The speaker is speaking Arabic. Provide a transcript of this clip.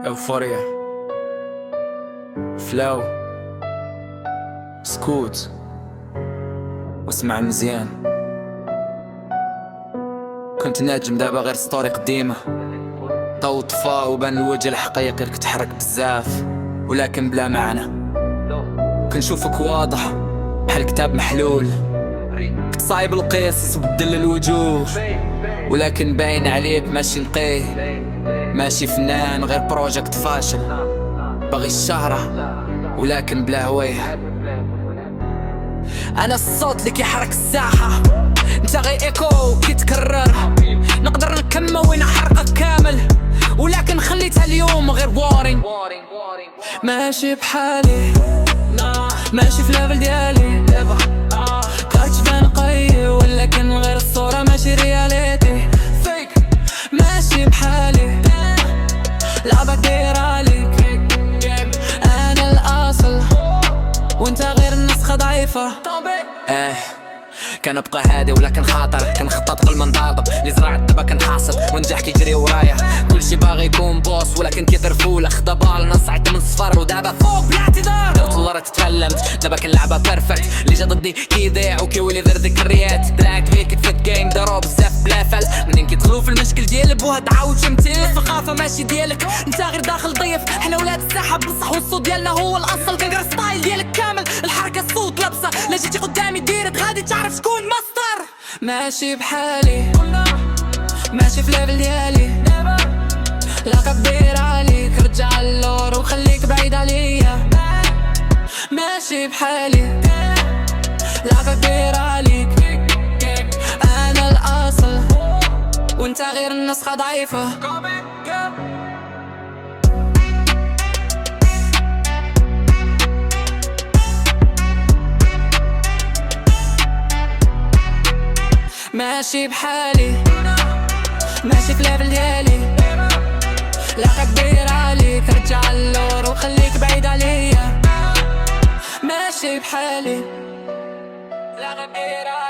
ايفوريا، فلو، سكوت، واسمع مزيان. كنت ناجم دابا غير ستوري قديمة، ضو طفا وبان الوجه الحقيقي راك تحرك بزاف ولكن بلا معنى. كنشوفك واضح بحال كتاب محلول، كنت صايب القصص وبدل الوجوه، ولكن باين عليك ماشي نقيه، ماشي فنان غير بروجكت فاشل، باغي الشهرة ولكن بلا هويه. انا الصوت اللي كيحرك الساحة، انت غير ايكو كيتكرر، نقدر نكمل وين حرقك كامل، ولكن خليتها اليوم غير وارين. ماشي بحالي ماشي في ليفل ديالي، كتبان قوي ولكن غير الصورة ماشي رياليتي فيك. ماشي بحالي لعبة دايرة عليك، انا الاصل وانت غير النسخة ضعيفة. كنبقى هادي ولكن خاطر، كنخطط قبل ما نضارب، اللي زرعت دابا كنحاصد ونجح كيجري ورايا، كلشي باغي يكون بوس ولكن كيطرفوله، خدا بالنا صعدت من الصفر ودابا فوق بلا اعتذار. درت اللورة تكلمت دابا كنلعبها بيرفكت، اللي جا ضدي كيضيع وكيولي غير ذكريات، دراك فيك كتفت جيم دارو بزاف بلا فل، منين كيدخلو في المشكل ديال بوها تعاود شمتي الثقافة ماشي ديالك، انت غير داخل ضيف، حنا ولاد الساحة بصح والصوت ديالنا هو الاصل، كنقرا ستايل ديالك كامل، الحركة الصوت لابسة، لا جيتي قدامي ديرت غادي تعرف شكون ماستر. ماشي بحالي ماشي في ليفل ديالي، لقب داير عليك، رجع اللور وخليك بعيد عليا. ماشي بحالي لقب داير عليك، انا الاصل وانت غير النسخة ضعيفة. ماشي بحالي ماشي في ليفل ديالي، لقب داير عليك، رجع اللور وخليك بعيد عليا. ماشي بحالي لقب داير عليك.